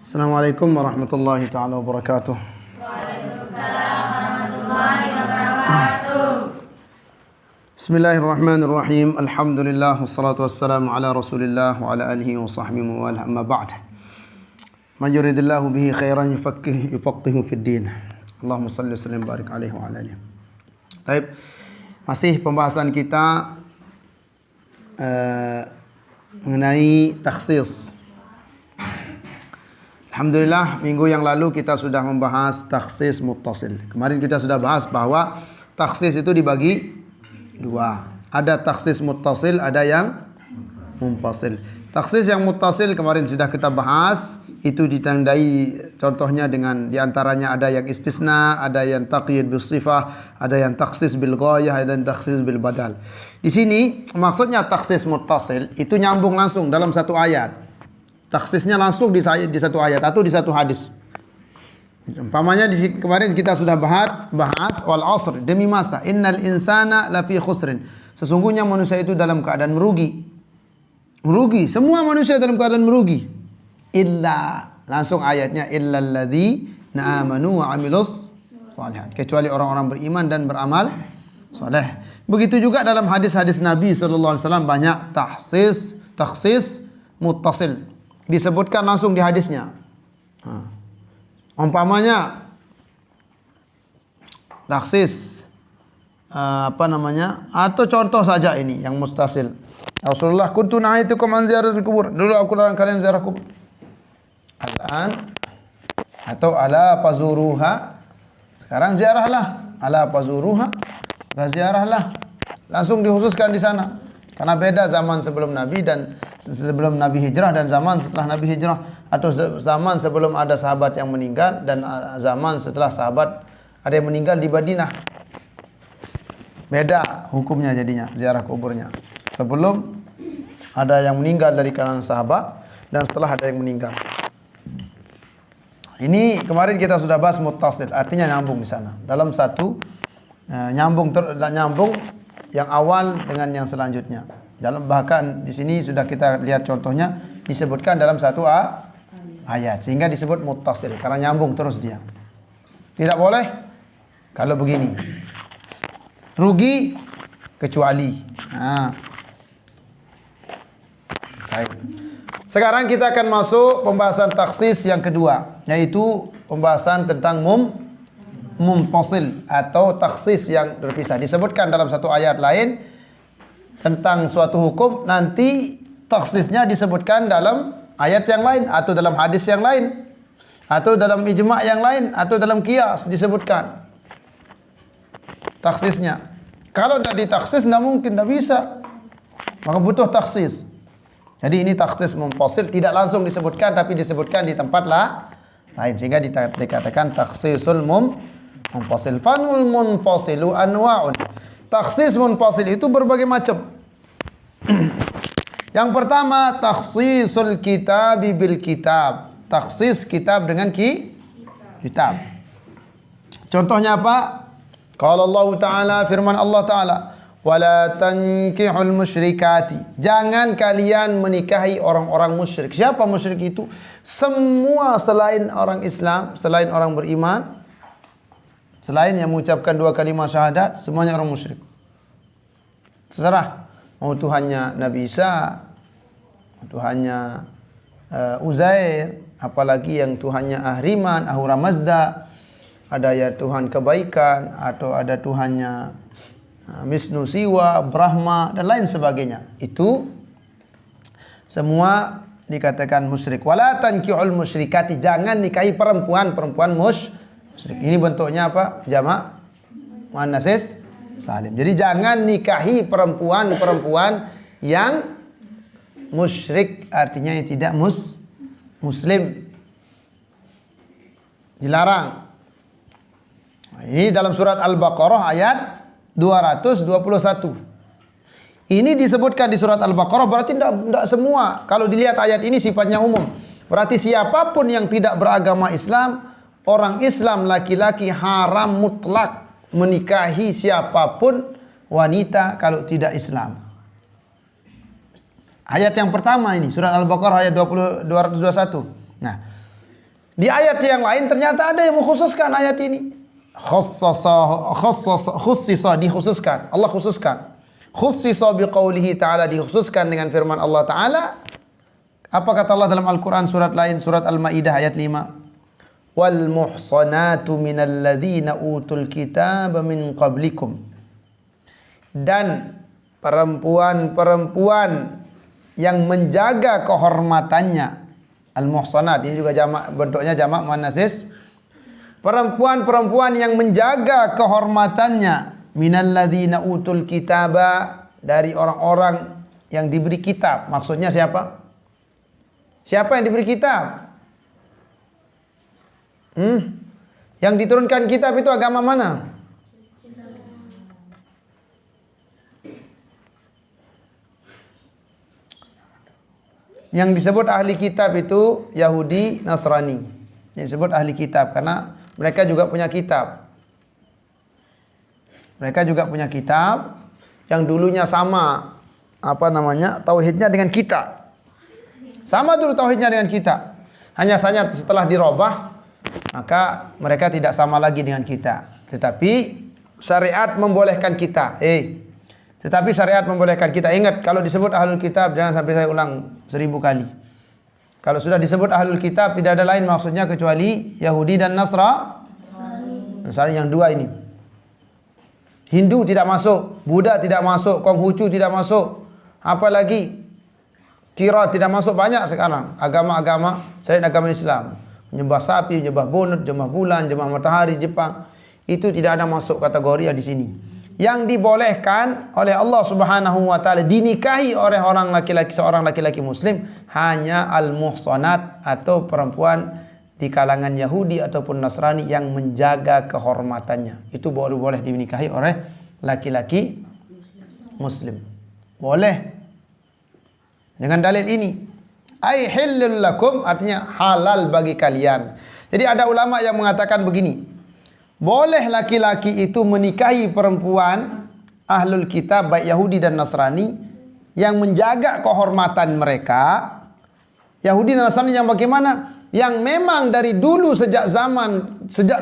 Assalamualaikum warahmatullahi taala wabarakatuh. Waalaikumsalam warahmatullahi wabarakatuh. Bismillahirrahmanirrahim. Alhamdulillah wassalatu wassalamu ala Rasulillah wa ala alihi wa sahbihi wa ala amma ba'd. Man yuridillahu bihi khairan yufaqihu fid din. Allahumma salli wa sallim barik alaihi wa ala alihi. Baik. Masih pembahasan kita mengenai takhsis. Alhamdulillah, minggu yang lalu kita sudah membahas takhsis muttasil. Kemarin kita sudah bahas bahwa takhsis itu dibagi dua. Ada takhsis muttasil, ada yang munfasil. Takhsis yang muttasil kemarin sudah kita bahas, itu ditandai contohnya dengan diantaranya ada yang istisna, ada yang taqyid bil sifah, ada yang takhsis bil ghayah, ada yang takhsis bil badal. Di sini maksudnya takhsis muttasil itu nyambung langsung dalam satu ayat. Takhsisnya langsung di satu ayat atau di satu hadis. Umpamanya kemarin kita sudah bahas wal asr, demi masa, innal insana lafi khusrin. Sesungguhnya manusia itu dalam keadaan merugi. Merugi, semua manusia dalam keadaan merugi. Illa, langsung ayatnya illal ladzina amanu wa amilus shalihat. Kecuali orang-orang beriman dan beramal saleh. Begitu juga dalam hadis-hadis Nabi sallallahu alaihi wasallam banyak takhsis muttasil. Disebutkan langsung di hadisnya. Umpamanya takhsis atau contoh saja ini yang muttasil. Rasulullah kuntu nahaitukum an ziyaratil kubur. Dulu aku larang kalian ziarah kubur. Al-an atau ala fazuruha. Sekarang ziarahlah. Ala fazuruha. Ziarahlah. Langsung dikhususkan di sana. Karena beda zaman sebelum Nabi dan sebelum Nabi hijrah dan zaman setelah Nabi hijrah, atau zaman sebelum ada sahabat yang meninggal dan zaman setelah sahabat ada yang meninggal di Madinah. Beda hukumnya jadinya ziarah kuburnya. Sebelum ada yang meninggal dari kalangan sahabat dan setelah ada yang meninggal. Ini kemarin kita sudah bahas muttasil, artinya nyambung di sana. Dalam satu nyambung yang awal dengan yang selanjutnya. Dalam bahkan di sini sudah kita lihat contohnya disebutkan dalam satu ayat sehingga disebut muttasil karena nyambung terus dia. Tidak boleh kalau begini. Rugi kecuali. Baik. Sekarang kita akan masuk pembahasan takhsis yang kedua, yaitu pembahasan tentang munfasil atau takhsis yang terpisah. Disebutkan dalam satu ayat lain tentang suatu hukum, nanti takhsisnya disebutkan dalam ayat yang lain atau dalam hadis yang lain atau dalam ijma' yang lain atau dalam qiyas disebutkan takhsisnya. Kalau tidak ditaksis tidak mungkin, tidak bisa. Maka butuh takhsis. Jadi ini takhsis munfasil, tidak langsung disebutkan tapi disebutkan di tempat lain sehingga dikatakan takhsisul munfasil. Fanul munfasilu anwa'un. Takhsis munfasil itu berbagai macam. Yang pertama takhsisul kitab bil kitab. Takhsis kitab dengan kitab. Contohnya apa? Qala Allah Ta'ala, firman Allah Ta'ala, wala tankihul musyrikati. Jangan kalian menikahi orang-orang musyrik. Siapa musyrik itu? Semua selain orang Islam, selain orang beriman, selain yang mengucapkan dua kalimat syahadat, semuanya orang musyrik. Terserah. Mau Tuhannya Nabi Isa, Tuhannya Uzair, apalagi yang Tuhannya Ahriman, Ahura Mazda, ada ya Tuhan kebaikan, atau ada Tuhannya Wisnu Siwa, Brahma, dan lain sebagainya. Itu semua dikatakan musyrik. Wala tankihul musyrikati. Jangan nikahi perempuan musyrik. Ini bentuknya apa? Jamak muannats salim. Jadi jangan nikahi perempuan yang musyrik, artinya yang tidak muslim. Dilarang. Ini dalam surat Al-Baqarah ayat 221. Ini disebutkan di surat Al-Baqarah, berarti tidak semua. Kalau dilihat ayat ini sifatnya umum. Berarti siapapun yang tidak beragama Islam, orang Islam laki-laki haram mutlak menikahi siapapun wanita kalau tidak Islam. Ayat yang pertama ini surat Al-Baqarah ayat 221. Nah, Di ayat yang lain ternyata ada yang mengkhususkan ayat ini. Khussisa dikhususkan. Allah khususkan. Khussisa biqaulihi ta'ala dikhususkan dengan firman Allah Ta'ala. Apa kata Allah dalam Al-Quran surat lain, surat Al-Ma'idah ayat 5. Wal muhsanatu minal ladzina utul kitaba min qablikum. Dan perempuan-perempuan yang menjaga kehormatannya. Al-muhsanat ini juga jamak, bentuknya jamak muannatsis. Perempuan-perempuan yang menjaga kehormatannya minal ladzina utul kitaba, dari orang-orang yang diberi kitab. Maksudnya siapa? Siapa yang diberi kitab? Yang diturunkan kitab itu agama mana? Yang disebut ahli kitab itu Yahudi, Nasrani. Yang disebut ahli kitab karena mereka juga punya kitab. Mereka juga punya kitab yang dulunya sama tauhidnya dengan kita. Sama dulu tauhidnya dengan kita. Hanya saja setelah dirubah, maka mereka tidak sama lagi dengan kita. Tetapi syariat membolehkan kita. Tetapi syariat membolehkan kita. Ingat, kalau disebut ahlul kitab, jangan sampai saya ulang 1000 kali. Kalau sudah disebut ahlul kitab, tidak ada lain maksudnya kecuali Yahudi dan Nasrani yang dua ini. Hindu tidak masuk, Buddha tidak masuk, Konghucu tidak masuk, apalagi Kira tidak masuk banyak sekarang. Agama-agama selain agama Islam. Menyembah sapi, menyembah bonut, menyembah bulan, menyembah matahari, Jepang. Itu tidak ada masuk kategori di sini. Yang dibolehkan oleh Allah Subhanahu wa taala dinikahi oleh seorang laki-laki muslim hanya al-muhsanat atau perempuan di kalangan Yahudi ataupun Nasrani yang menjaga kehormatannya. Itu baru boleh dinikahi oleh laki-laki muslim. Boleh. Dengan dalil ini, ai hillul lakum, artinya halal bagi kalian. Jadi ada ulama yang mengatakan begini, boleh laki-laki itu menikahi perempuan ahlul kitab baik Yahudi dan Nasrani yang menjaga kehormatan mereka. Yahudi dan Nasrani yang bagaimana? Yang memang dari dulu sejak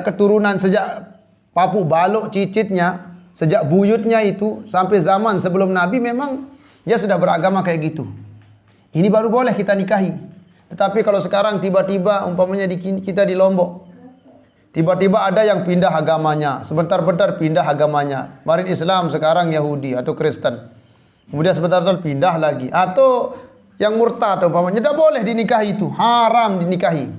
keturunan, sejak papu balok cicitnya, sejak buyutnya itu sampai zaman sebelum Nabi memang dia sudah beragama kayak gitu. Ini baru boleh kita nikahi. Tetapi kalau sekarang tiba-tiba umpamanya kita di Lombok, tiba-tiba ada yang pindah agamanya, sebentar-bentar pindah agamanya. Kemarin Islam, sekarang Yahudi atau Kristen. Kemudian sebentar-bentar pindah lagi. Atau yang murtad umpamanya, tidak boleh dinikahi itu, haram dinikahi.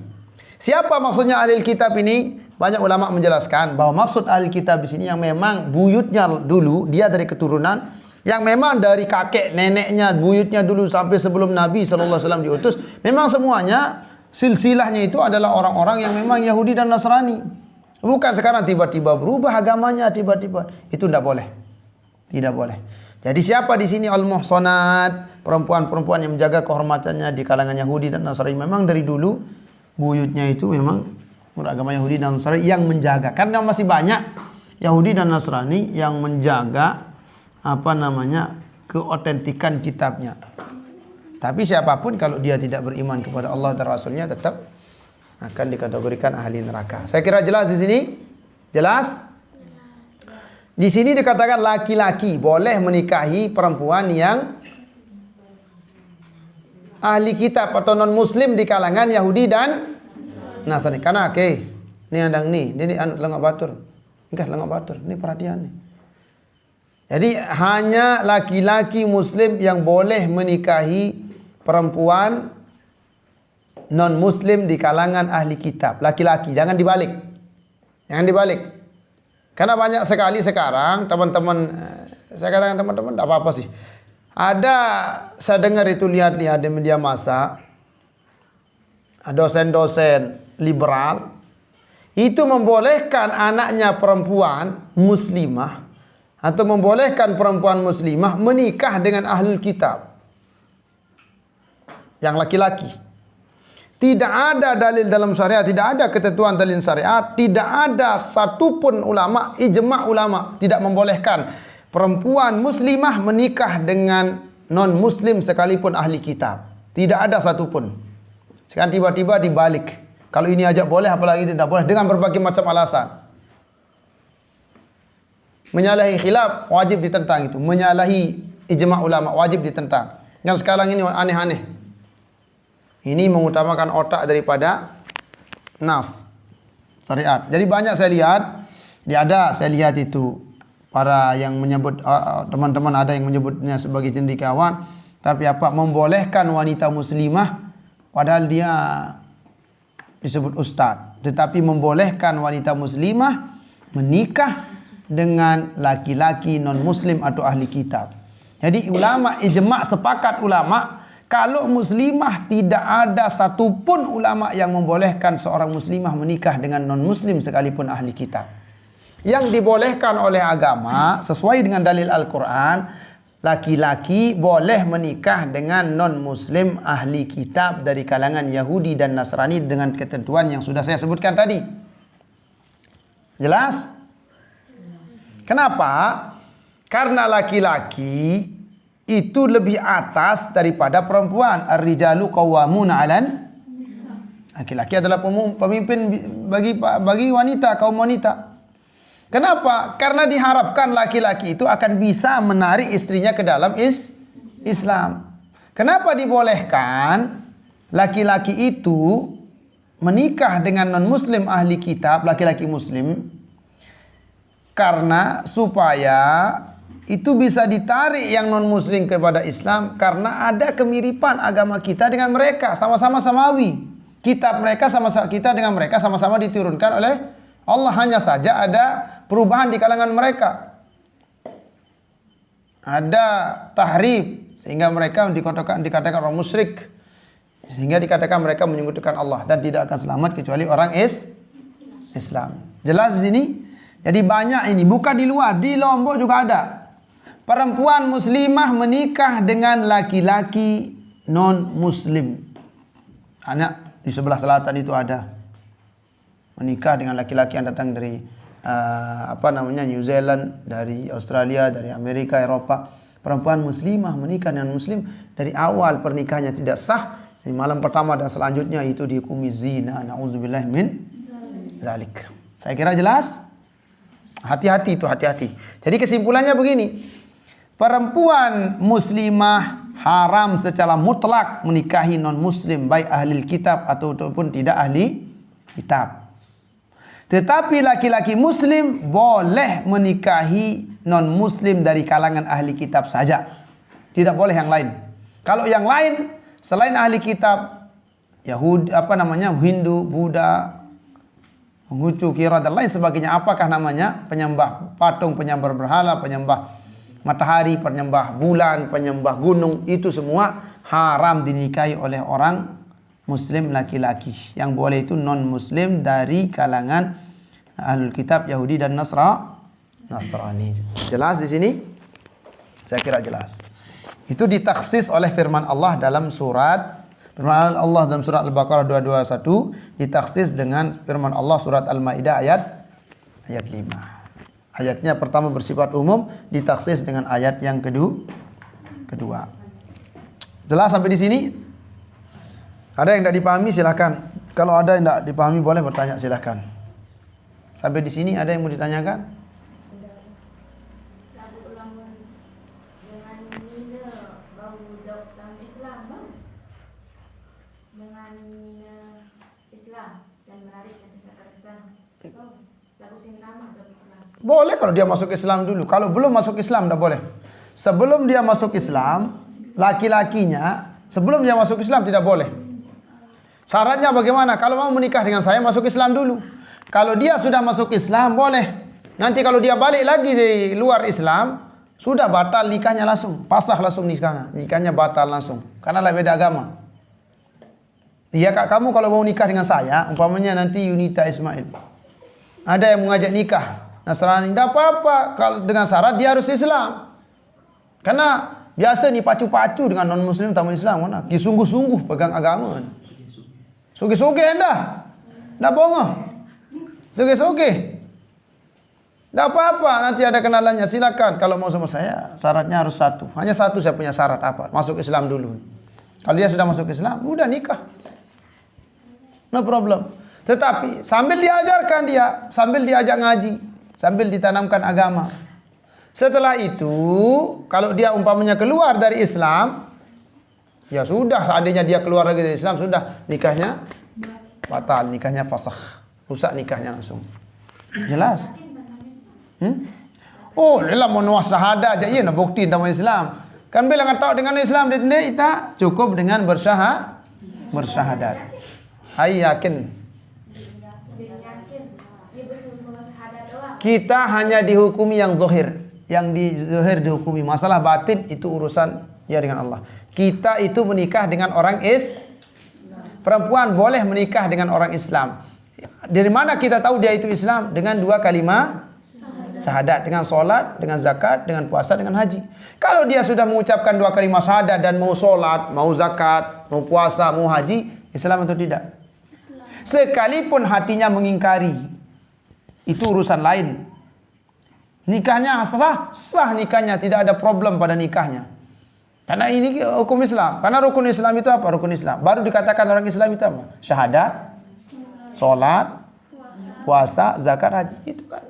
Siapa maksudnya ahli kitab ini? Banyak ulama menjelaskan bahwa maksud ahli kitab di sini yang memang buyutnya dulu dia dari keturunan yang memang dari kakek neneknya, buyutnya dulu sampai sebelum Nabi SAW diutus, memang semuanya silsilahnya itu adalah orang-orang yang memang Yahudi dan Nasrani. Bukan sekarang tiba-tiba berubah agamanya tiba-tiba. Itu tidak boleh. Tidak boleh. Jadi siapa di sini al-muhsanat, perempuan-perempuan yang menjaga kehormatannya di kalangan Yahudi dan Nasrani, memang dari dulu buyutnya itu memang beragama Yahudi dan Nasrani yang menjaga. Karena masih banyak Yahudi dan Nasrani yang menjaga keotentikan kitabnya. Tapi siapapun kalau dia tidak beriman kepada Allah dan Rasulnya tetap akan dikategorikan ahli neraka. Saya kira jelas di sini? Jelas? Di sini dikatakan laki-laki boleh menikahi perempuan yang ahli kitab atau non muslim di kalangan Yahudi dan Nasrani. Karena ini andang ini lengak batur. Enggak lengak batur, ini perhatian nih. Jadi hanya laki-laki muslim yang boleh menikahi perempuan non-muslim di kalangan ahli kitab. Laki-laki, jangan dibalik. Jangan dibalik. Karena banyak sekali sekarang teman-teman, saya katakan teman-teman tidak apa-apa sih. Saya dengar itu lihat-lihat di media massa, dosen-dosen liberal itu membolehkan anaknya perempuan muslimah atau membolehkan perempuan muslimah menikah dengan ahlul kitab yang laki-laki. Tidak ada dalil dalam syariat, tidak ada ketentuan dalil syariat, tidak ada satupun ulama, ijma' ulama tidak membolehkan perempuan muslimah menikah dengan non-muslim sekalipun ahli kitab. Tidak ada satupun. Sekarang tiba-tiba dibalik. Kalau ini aja boleh, apalagi tidak boleh dengan berbagai macam alasan. Menyalahi khilaf wajib ditentang itu. Menyalahi ijma' ulama wajib ditentang. Yang sekarang ini aneh-aneh. Ini mengutamakan otak daripada nas syariat. Jadi banyak saya lihat itu para yang menyebut teman-teman ada yang menyebutnya sebagai cendekiawan, tapi membolehkan wanita muslimah padahal dia disebut ustaz, tetapi membolehkan wanita muslimah menikah dengan laki-laki non muslim atau ahli kitab. Jadi ulama ijma' sepakat ulama kalau muslimah tidak ada satupun ulama yang membolehkan seorang muslimah menikah dengan non muslim sekalipun ahli kitab. Yang dibolehkan oleh agama sesuai dengan dalil Al-Quran, laki-laki boleh menikah dengan non-muslim ahli kitab dari kalangan Yahudi dan Nasrani dengan ketentuan yang sudah saya sebutkan tadi. Jelas? Kenapa? Karena laki-laki itu lebih atas daripada perempuan. Ar-rijalu qawwamuna 'alan, laki-laki adalah pemimpin bagi wanita, kaum wanita. Kenapa? Karena diharapkan laki-laki itu akan bisa menarik istrinya ke dalam Islam. Kenapa dibolehkan laki-laki itu menikah dengan non-muslim ahli kitab, laki-laki muslim? Karena supaya itu bisa ditarik yang non-muslim kepada Islam, karena ada kemiripan agama kita dengan mereka, sama-sama samawi. Kitab mereka sama-sama, kita dengan mereka sama-sama diturunkan oleh Allah, hanya saja ada perubahan di kalangan mereka. Ada tahrif sehingga mereka dikatakan orang musyrik, sehingga dikatakan mereka menyekutukan Allah dan tidak akan selamat kecuali orang Islam. Jelas di sini? Jadi banyak ini, bukan di luar, di Lombok juga ada. Perempuan muslimah menikah dengan laki-laki non muslim. Anak di sebelah selatan itu ada. Menikah dengan laki-laki yang datang dari New Zealand, dari Australia, dari Amerika, Eropa. Perempuan muslimah menikah dengan muslim, dari awal pernikahannya tidak sah, di malam pertama dan selanjutnya itu dihukumi zina. Nauzubillah min zalik. Saya kira jelas? Hati-hati itu, hati-hati. Jadi kesimpulannya begini. Perempuan muslimah haram secara mutlak menikahi non muslim, baik ahli kitab ataupun tidak ahli kitab. Tetapi laki-laki muslim boleh menikahi non-muslim dari kalangan ahli kitab saja. Tidak boleh yang lain. Kalau yang lain selain ahli kitab, Yahudi, Hindu, Buddha, Konghucu, Kira dan lain sebagainya, apakah namanya? Penyembah patung, penyembah berhala, penyembah matahari, penyembah bulan, penyembah gunung, itu semua haram dinikahi oleh orang muslim laki-laki. Yang boleh itu non-muslim dari kalangan ahlul kitab Yahudi dan Nasrani. Jelas di sini? Saya kira jelas. Itu ditaksis oleh firman Allah dalam surat Al-Baqarah 221, ditaksis dengan firman Allah surat Al-Maidah ayat 5. Ayatnya pertama bersifat umum, ditaksis dengan ayat yang kedua. Jelas sampai di sini? Ada yang tidak dipahami silakan. Kalau ada yang tidak dipahami boleh bertanya silakan. Sampai di sini ada yang mau ditanyakan? Boleh kalau dia masuk Islam dulu. Kalau belum masuk Islam tidak boleh. Sebelum dia masuk Islam, laki-lakinya sebelum dia masuk Islam tidak boleh. Syaratnya bagaimana? Kalau mau menikah dengan saya, masuk Islam dulu. Kalau dia sudah masuk Islam, boleh. Nanti kalau dia balik lagi di luar Islam, sudah batal nikahnya langsung. Pasah langsung nikahnya. Nikahnya batal langsung. Karena lah beda agama. Iya kak, kamu kalau mau nikah dengan saya, umpamanya nanti Yunita Ismail, ada yang mengajak nikah Nasrani, tidak apa-apa. Kalau dengan syarat dia harus Islam. Karena biasa nih pacu-pacu dengan non-muslim tamu Islam. Mana? Sungguh-sungguh pegang agama. Suge-suge anda. Tidak bohong. Suge-suge. Tidak apa-apa. Nanti ada kenalannya. Silakan. Kalau mau sama saya, syaratnya harus satu. Hanya satu saya punya syarat apa? Masuk Islam dulu. Kalau dia sudah masuk Islam, udah nikah. No problem. Tetapi sambil diajarkan dia, sambil diajak ngaji, sambil ditanamkan agama. Setelah itu, kalau dia umpamanya keluar dari Islam, ya sudah, seandainya dia keluar lagi dari Islam, sudah nikahnya batal, nikahnya fasakh, rusak nikahnya langsung. Jelas? Oh, lelah menuas syahadah aja, iya nak bukti tentang Islam. Kan bilang tahu dengan Islam dia kita cukup dengan bersyahadat. Hai yakin. Kita hanya dihukumi yang zahir, yang di zahir dihukumi. Masalah batin itu urusan ya dengan Allah. Kita itu menikah dengan orang perempuan boleh menikah dengan orang Islam. Dari mana kita tahu dia itu Islam? Dengan 2 kalimat syahadat, dengan solat, dengan zakat, dengan puasa, dengan haji. Kalau dia sudah mengucapkan 2 kalimat syahadat dan mau solat, mau zakat, mau puasa, mau haji, Islam atau tidak? Sekalipun hatinya mengingkari, itu urusan lain. Nikahnya sah nikahnya, tidak ada problem pada nikahnya. Karena ini hukum Islam. Karena rukun Islam itu apa? Rukun Islam. Baru dikatakan orang Islam itu apa? Syahadat, solat, puasa, zakat, haji. Itu kan.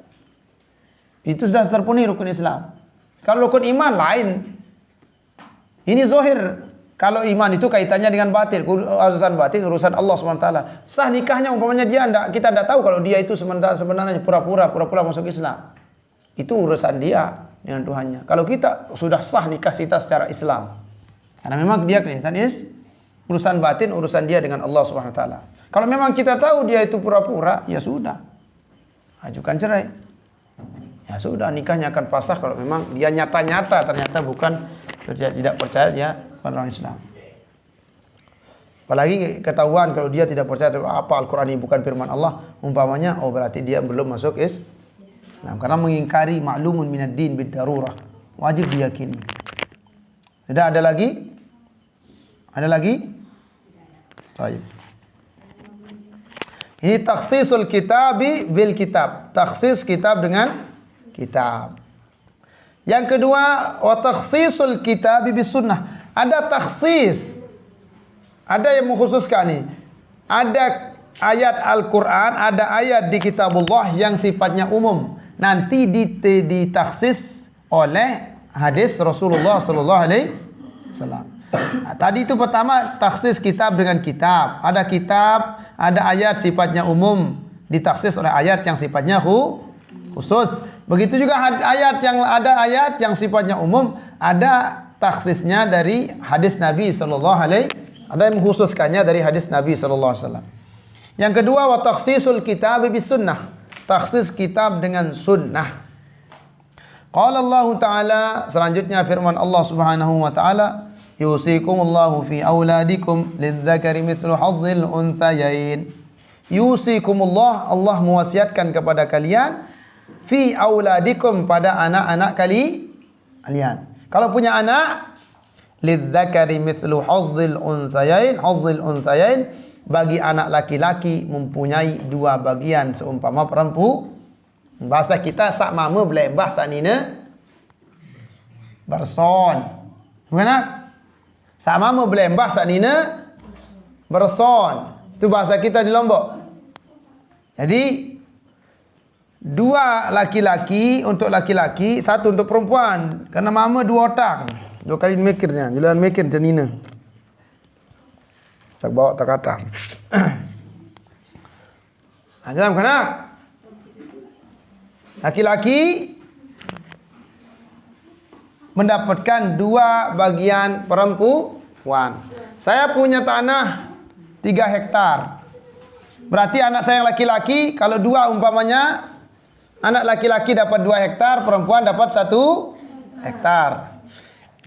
Itu sudah terpenuhi rukun Islam. Kalau rukun iman lain. Ini zahir. Kalau iman itu kaitannya dengan batin. Urusan batin, urusan Allah SWT. Sah nikahnya umpamanya kita tidak tahu kalau dia itu sebenarnya pura-pura masuk Islam. Itu urusan dia dengan Tuhannya. Kalau kita sudah sah nikah kita secara Islam. Karena memang dia kelihatan urusan batin, urusan dia dengan Allah SWT. Kalau memang kita tahu dia itu pura-pura, ya sudah. Ajukan cerai. Ya sudah, nikahnya akan fasakh kalau memang dia nyata-nyata ternyata bukan, tidak percaya dia bukan orang Islam. Apalagi ketahuan kalau dia tidak percaya apa Al-Quran ini bukan firman Allah, umpamanya, oh berarti dia belum masuk Islam. Karena mengingkari ma'lumun minad din bid darurah. Wajib diyakini. Sudah ada lagi? Ada lagi? Baik. Ini takhsisul kitabi bil kitab. Takhsis kitab dengan kitab. Yang kedua, wa takhsisul kitabi bis sunnah. Ada takhsis. Ada yang mengkhususkan nih. Ada ayat Al-Quran, ada ayat di kitabullah yang sifatnya umum. Nanti ditakhsis oleh hadis Rasulullah sallallahu alaihi wasallam. Tadi itu pertama takhsis kitab dengan kitab. Ada kitab, ada ayat sifatnya umum, ditaksis oleh ayat yang sifatnya khusus. Begitu juga ada ayat yang sifatnya umum, ada taksisnya dari hadis Nabi sallallahu alaihi, ada yang mengkhususkannya dari hadis Nabi sallallahu alaihi wasallam. Yang kedua, wa takhsisul kitab bis sunnah. Taksis kitab dengan sunnah. Qala Allah Ta'ala, selanjutnya firman Allah Subhanahu wa Ta'ala, yusikumullahu fi auladikum lidzakari mithlu hadzil unthayain. Yusikumullah, Allah mewasiatkan kepada kalian fi auladikum, pada anak-anak kalian. Kalau punya anak, lidzakari mithlu hadzil unthayain, bagi anak laki-laki mempunyai 2 bagian seumpama perempuan. Bahasa kita sak mama belembah sak nina berson. Bukan? Sak mama belembah sak nina berson. Itu bahasa kita di Lombok. Jadi 2 laki-laki untuk laki-laki, 1 untuk perempuan. Karena mama 2 otak. 2 kali mikirnya. Jalan mikir macam nina. Tak bawa tak atas. Jangan kanak. Laki-laki mendapatkan 2 bagian perempuan. Saya punya tanah 3 hektar. Berarti anak saya yang laki-laki, kalau 2 umpamanya, anak laki-laki dapat 2 hektar, perempuan dapat 1 hektar.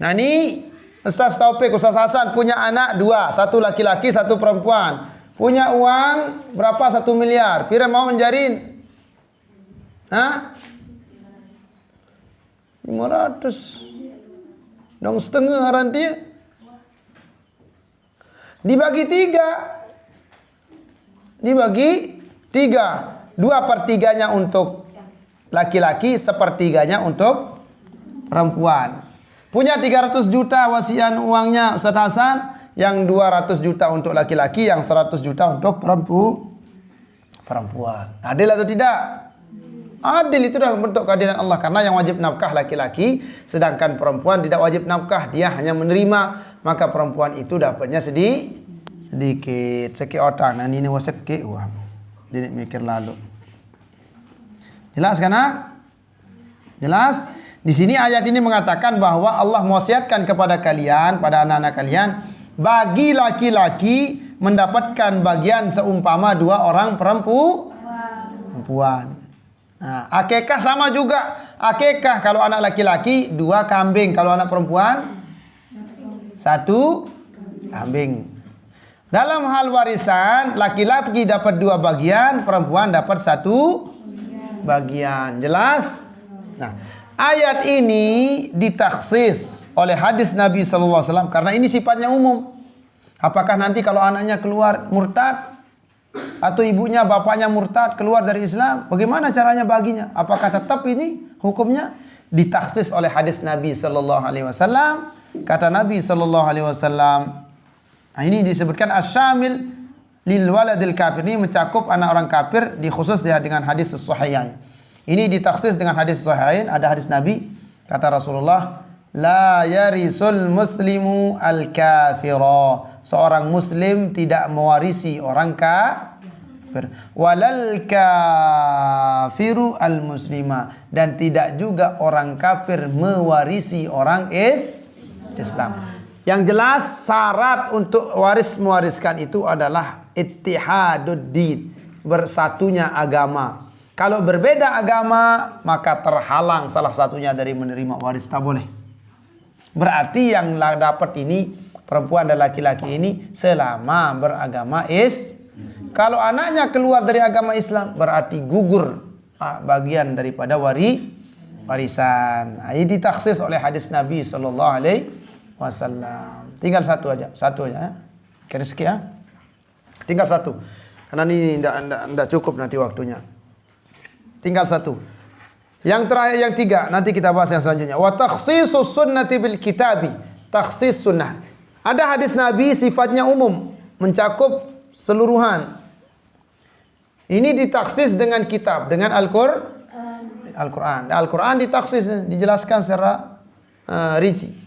Nah ini Ustaz Taufik, Ustaz Hasan punya anak 2, 1 laki-laki, 1 perempuan. Punya uang berapa? 1 miliar. Pira mau menjarin? Hah? 500. Dong setengah haran dia. Dibagi 3. Dibagi 3. 2/3-nya untuk laki-laki, 1/3-nya untuk perempuan. Punya 300 juta wasiat uangnya Ustaz Hasan, yang 200 juta untuk laki-laki, yang 100 juta untuk perempuan. Adil atau tidak? Adil, itu dah bentuk keadilan Allah. Karena yang wajib nafkah laki-laki, sedangkan perempuan tidak wajib nafkah, dia hanya menerima. Maka perempuan itu dapatnya sedikit otak. Nah ini wasekik, wah, dia mikir lalu. Jelas kan? Jelas? Di sini ayat ini mengatakan bahwa Allah mewasiatkan kepada kalian, pada anak-anak kalian, bagi laki-laki mendapatkan bagian seumpama 2 orang perempuan. Nah, akikah sama juga. Akikah kalau anak laki-laki 2 kambing, kalau anak perempuan 1 kambing. Dalam hal warisan, laki-laki dapat 2 bagian, perempuan dapat 1 bagian. Jelas? Nah, ayat ini ditaksis oleh hadis Nabi SAW karena ini sifatnya umum. Apakah nanti kalau anaknya keluar murtad atau ibunya bapaknya murtad keluar dari Islam, bagaimana caranya baginya? Apakah tetap ini hukumnya? Ditaksis oleh hadis Nabi SAW. Kata Nabi SAW, nah ini disebutkan asyamil lil waladil kafir, ini mencakup anak orang kafir, dikhusus dengan hadis sahihain. Ini ditaksis dengan hadis sahihain. Ada hadis Nabi, kata Rasulullah, la yarisul muslimu al kafira, seorang muslim tidak mewarisi orang kafir, walal kafiru al muslima, dan tidak juga orang kafir mewarisi orang Islam. Yang jelas syarat untuk mewariskan itu adalah ittihaduddin, bersatunya agama. Kalau berbeda agama, maka terhalang salah satunya dari menerima waris, tak boleh. Berarti yang dapat ini perempuan dan laki-laki ini selama beragama Kalau anaknya keluar dari agama Islam, berarti gugur bagian daripada warisan. Ini ditaksis oleh hadis Nabi SAW. Tinggal satu aja ya. Kira sekian ya. Tinggal satu. Karena ini tidak cukup nanti waktunya. Tinggal satu. Yang terakhir, yang 3, nanti kita bahas yang selanjutnya. Wa takhsisus sunnati bil kitabi. Takhsis sunnah. Ada hadis Nabi sifatnya umum, mencakup seluruhan. Ini ditaksis dengan kitab, dengan Al-Quran. Al-Quran ditaksis, dijelaskan secara rinci.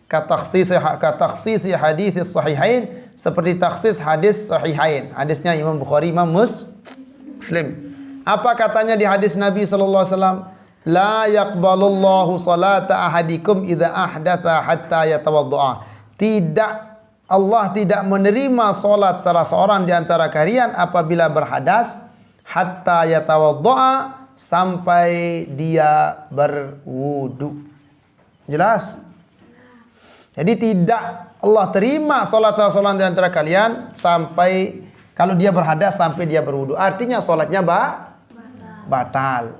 Katakhsis hadis sahihain, seperti taksis hadis sahihain. Hadisnya Imam Bukhari, Imam Muslim. Apa katanya di hadis Nabi SAW? La yaqbalullahu salata ahadikum idza ahdatha hatta yatawadda'a. Allah tidak menerima salat salah seorang di antara kalian apabila berhadas, hatta yatawadda'a, sampai dia berwudu. Jelas? Jadi tidak Allah terima salat salah seorang di antara kalian sampai kalau dia berhadas sampai dia berwudu. Artinya salatnya batal.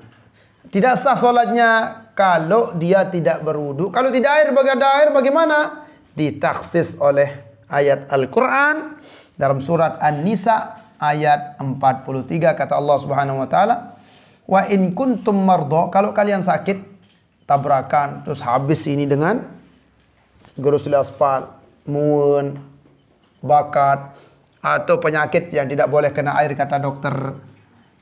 Tidak sah salatnya kalau dia tidak berwudu. Kalau tidak ada air bagaimana? Ditaksis oleh ayat Al-Quran dalam surat An-Nisa ayat 43, kata Allah Subhanahu wa taala, wa in kuntum mardha, kalau kalian sakit tabrakan terus habis ini dengan gerus aspal, muun, bakat atau penyakit yang tidak boleh kena air kata dokter,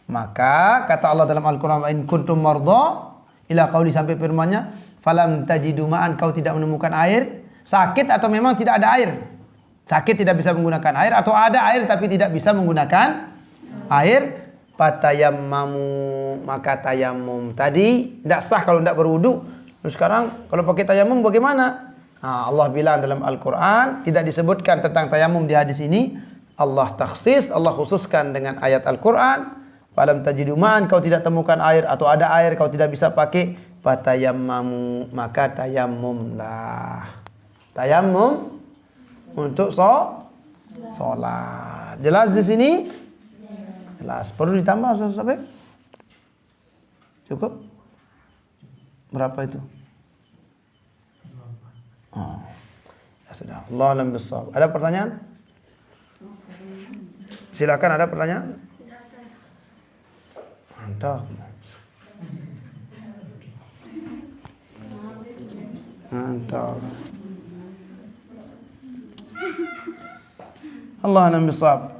maka kata Allah dalam Al-Quran, wa in kuntum mardha, ila qauli, sampai firman-Nya, falam tajidu ma'an, kau tidak menemukan air. Sakit atau memang tidak ada air? Sakit tidak bisa menggunakan air, atau ada air tapi tidak bisa menggunakan air, fatayammamu, maka tayamum. Tadi tidak sah kalau tidak berwudu. Terus sekarang kalau pakai tayamum bagaimana? Nah, Allah bilang dalam Al-Quran, tidak disebutkan tentang tayamum di hadis ini. Allah takhsis, Allah khususkan dengan ayat Al-Quran. Falam tajidu ma'an, kau tidak temukan air, atau ada air kau tidak bisa pakai, fatayammamu, maka tayamumlah. Tayamum untuk sholat. Jelas di sini? Jelas. Perlu ditambah sampai? Cukup? Berapa itu? Oh. Ya sudah. Allah alam bissawab. Ada pertanyaan? Silakan, ada pertanyaan? Mantap. Mantap. Allah alam bissawab.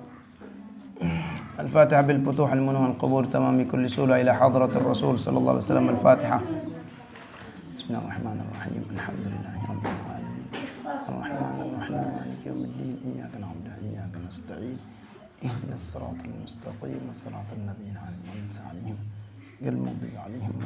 الفاتحة بالفتوح المنوح القبور تمام كل سورة إلى حضرة الرسول صلى الله عليه وسلم. الفاتحة. بسم الله الرحمن الرحيم الحمد لله رب العالمين الرحمن الرحيم مالك يوم الدين إياك نعبد وإياك نستعين اهدنا الصراط المستقيم صراط الذين أنعمت عليهم غير المغضوب عليهم